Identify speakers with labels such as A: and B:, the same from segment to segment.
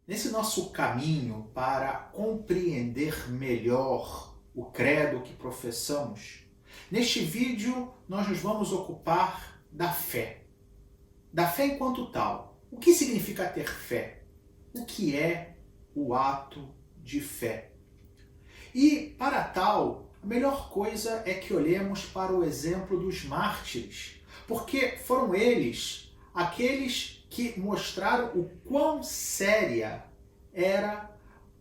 A: Nesse nosso caminho para compreender melhor o credo que professamos, neste vídeo nós nos vamos ocupar da fé. Da fé enquanto tal. O que significa ter fé? O que é o ato de fé? E, para tal, a melhor coisa é que olhemos para o exemplo dos mártires, porque foram eles aqueles que mostraram o quão séria era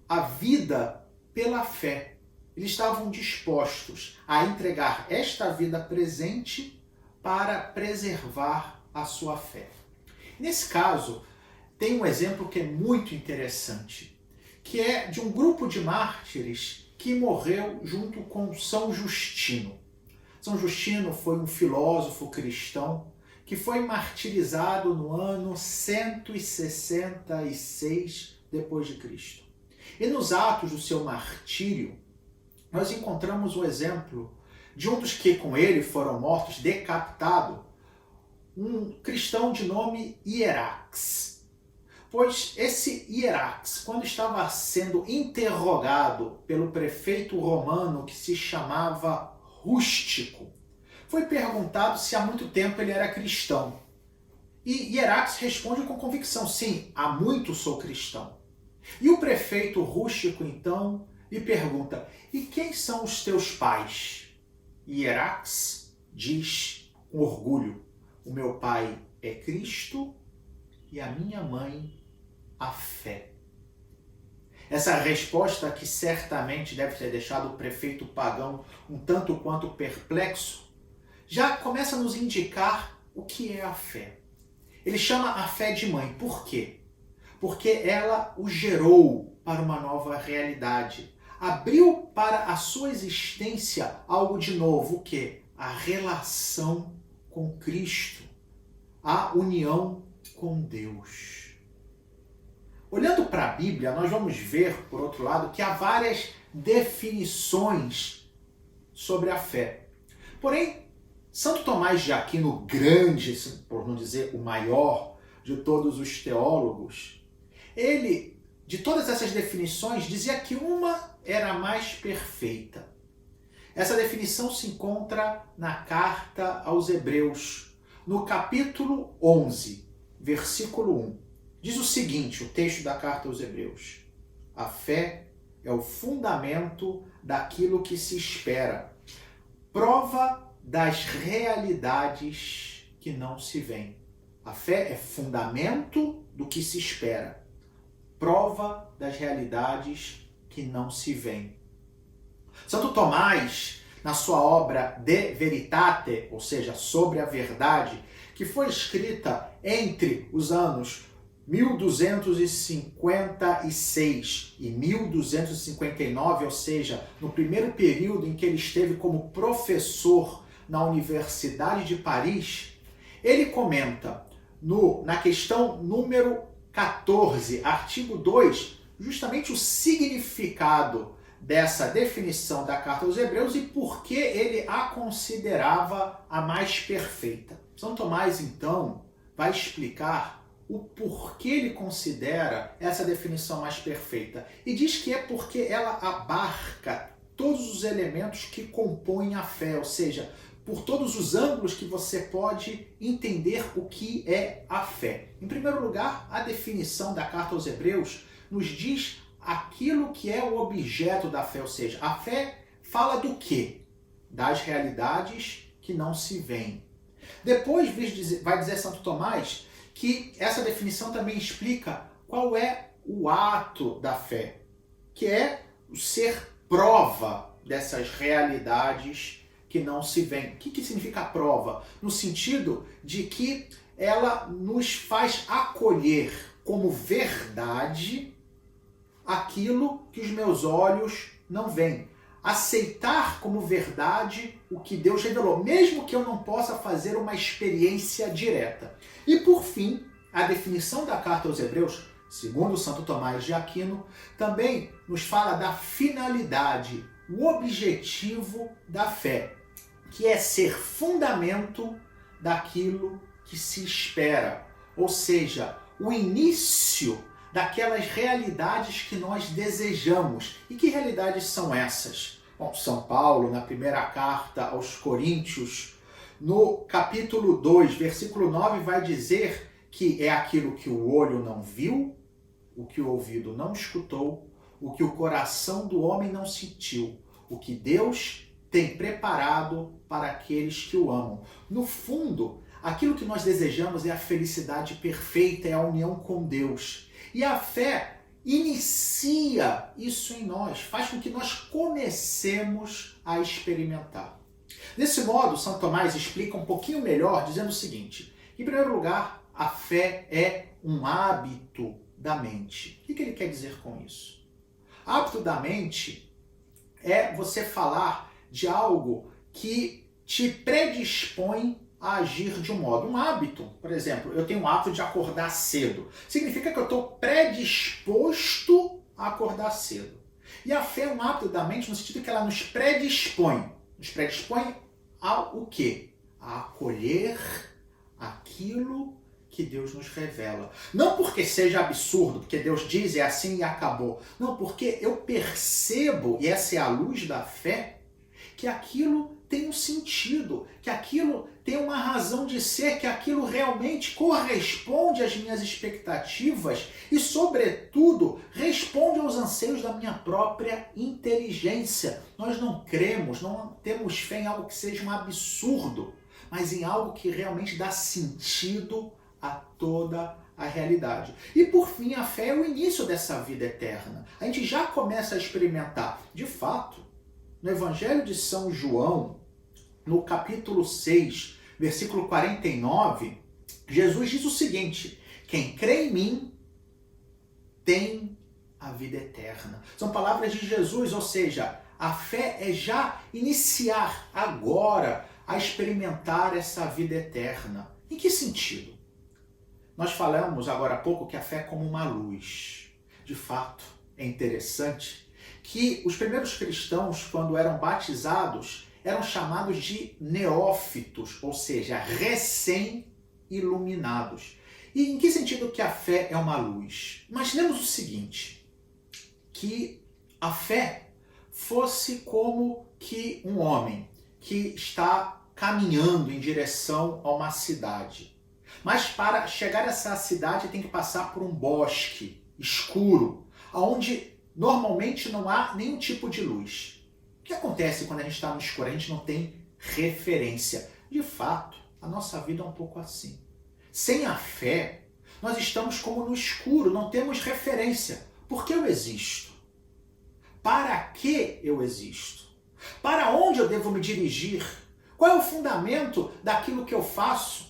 A: a vida pela fé. Eles estavam dispostos a entregar esta vida presente para preservar a sua fé. Nesse caso, tem um exemplo que é muito interessante, que é de um grupo de mártires que morreu junto com São Justino. São Justino foi um filósofo cristão que foi martirizado no ano 166 depois de Cristo. E nos atos do seu martírio, nós encontramos o exemplo de um dos que com ele foram mortos, decapitado, um cristão de nome Hierax. Pois esse Hierax, quando estava sendo interrogado pelo prefeito romano que se chamava Rústico, foi perguntado se há muito tempo ele era cristão. E Hierax responde com convicção: sim, há muito sou cristão. E o prefeito Rústico, então, lhe pergunta: e quem são os teus pais? E Hierax diz com orgulho: o meu pai é Cristo e a minha mãe a fé. Essa resposta, que certamente deve ter deixado o prefeito pagão um tanto quanto perplexo, já começa a nos indicar o que é a fé. Ele chama a fé de mãe. Por quê? Porque ela o gerou para uma nova realidade. Abriu para a sua existência algo de novo. O quê? A relação com Cristo. A união com Deus. Olhando para a Bíblia, nós vamos ver, por outro lado, que há várias definições sobre a fé. Porém, Santo Tomás de Aquino, grande, por não dizer o maior de todos os teólogos, ele, de todas essas definições, dizia que uma era a mais perfeita. Essa definição se encontra na carta aos Hebreus, no capítulo 11, versículo 1. Diz o seguinte, o texto da carta aos Hebreus: a fé é o fundamento daquilo que se espera, prova das realidades que não se veem. A fé é fundamento do que se espera, prova das realidades que não se veem. Santo Tomás, na sua obra De Veritate, ou seja, sobre a verdade, que foi escrita entre os anos 1256 e 1259, ou seja, no primeiro período em que ele esteve como professor na Universidade de Paris, ele comenta na questão número 14, artigo 2, justamente o significado dessa definição da carta aos Hebreus e por que ele a considerava a mais perfeita. São Tomás, então, vai explicar o porquê ele considera essa definição mais perfeita. E diz que é porque ela abarca todos os elementos que compõem a fé, ou seja, por todos os ângulos que você pode entender o que é a fé. Em primeiro lugar, a definição da carta aos Hebreus nos diz aquilo que é o objeto da fé, ou seja, a fé fala do quê? Das realidades que não se veem. Depois vai dizer Santo Tomás que essa definição também explica qual é o ato da fé, que é o ser prova dessas realidades que não se veem. O que significa prova? No sentido de que ela nos faz acolher como verdade aquilo que os meus olhos não veem. Aceitar como verdade o que Deus revelou, mesmo que eu não possa fazer uma experiência direta. E por fim, a definição da carta aos Hebreus, segundo Santo Tomás de Aquino, também nos fala da finalidade, o objetivo da fé, que é ser fundamento daquilo que se espera. Ou seja, o início daquelas realidades que nós desejamos. E que realidades são essas? Bom, São Paulo, na primeira carta aos Coríntios, no capítulo 2, versículo 9, vai dizer que é aquilo que o olho não viu, o que o ouvido não escutou, o que o coração do homem não sentiu, o que Deus tem preparado para aqueles que o amam. No fundo, aquilo que nós desejamos é a felicidade perfeita, é a união com Deus. E a fé inicia isso em nós, faz com que nós comecemos a experimentar. Desse modo, São Tomás explica um pouquinho melhor, dizendo o seguinte: em primeiro lugar, a fé é um hábito da mente. O que ele quer dizer com isso? Hábito da mente é você falar de algo que te predispõe a agir de um modo. Um hábito, por exemplo, eu tenho o hábito de acordar cedo. Significa que eu estou predisposto a acordar cedo. E a fé é um hábito da mente no sentido que ela nos predispõe. Nos predispõe ao quê? A acolher aquilo que Deus nos revela. Não porque seja absurdo, porque Deus diz é assim e acabou. Não, porque eu percebo, e essa é a luz da fé, que aquilo tem um sentido, que aquilo tem uma razão de ser, que aquilo realmente corresponde às minhas expectativas e, sobretudo, responde aos anseios da minha própria inteligência. Nós não cremos, não temos fé em algo que seja um absurdo, mas em algo que realmente dá sentido a toda a realidade. E por fim, a fé é o início dessa vida eterna. A gente já começa a experimentar. De fato, no Evangelho de São João, no capítulo 6, versículo 49, Jesus diz o seguinte: quem crê em mim tem a vida eterna. São palavras de Jesus, ou seja, a fé é já iniciar agora a experimentar essa vida eterna. Em que sentido? Nós falamos agora há pouco que a fé é como uma luz. De fato, é interessante que os primeiros cristãos, quando eram batizados, eram chamados de neófitos, ou seja, recém-iluminados. E em que sentido que a fé é uma luz? Imaginemos o seguinte, que a fé fosse como que um homem que está caminhando em direção a uma cidade. Mas para chegar a essa cidade tem que passar por um bosque escuro, onde normalmente não há nenhum tipo de luz. O que acontece quando a gente está no escuro? A gente não tem referência. De fato, a nossa vida é um pouco assim. Sem a fé, nós estamos como no escuro, não temos referência. Por que eu existo? Para que eu existo? Para onde eu devo me dirigir? Qual é o fundamento daquilo que eu faço?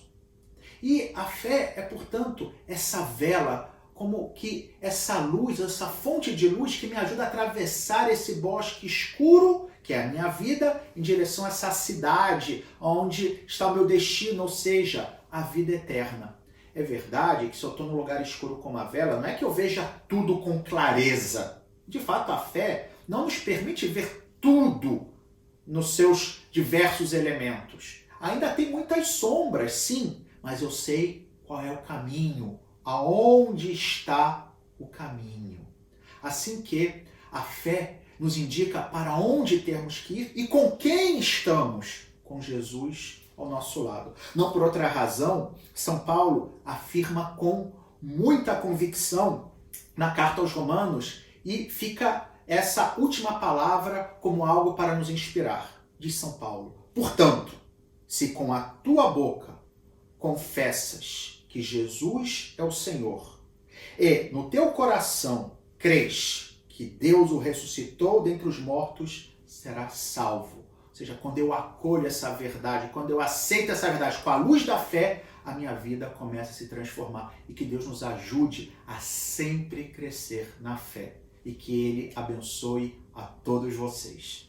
A: E a fé é, portanto, essa vela, como que essa luz, essa fonte de luz que me ajuda a atravessar esse bosque escuro, que é a minha vida, em direção a essa cidade, onde está o meu destino, ou seja, a vida eterna. É verdade que se eu estou num lugar escuro como a vela, não é que eu veja tudo com clareza. De fato, a fé não nos permite ver tudo nos seus diversos elementos. Ainda tem muitas sombras, sim, mas eu sei qual é o caminho, aonde está o caminho. Assim que a fé nos indica para onde temos que ir e com quem estamos, com Jesus ao nosso lado. Não por outra razão, São Paulo afirma com muita convicção na carta aos Romanos e fica essa última palavra como algo para nos inspirar. Diz São Paulo: portanto, se com a tua boca confessas que Jesus é o Senhor e no teu coração crês que Deus o ressuscitou dentre os mortos, serás salvo. Ou seja, quando eu acolho essa verdade, quando eu aceito essa verdade com a luz da fé, a minha vida começa a se transformar. E que Deus nos ajude a sempre crescer na fé. E que Ele abençoe a todos vocês.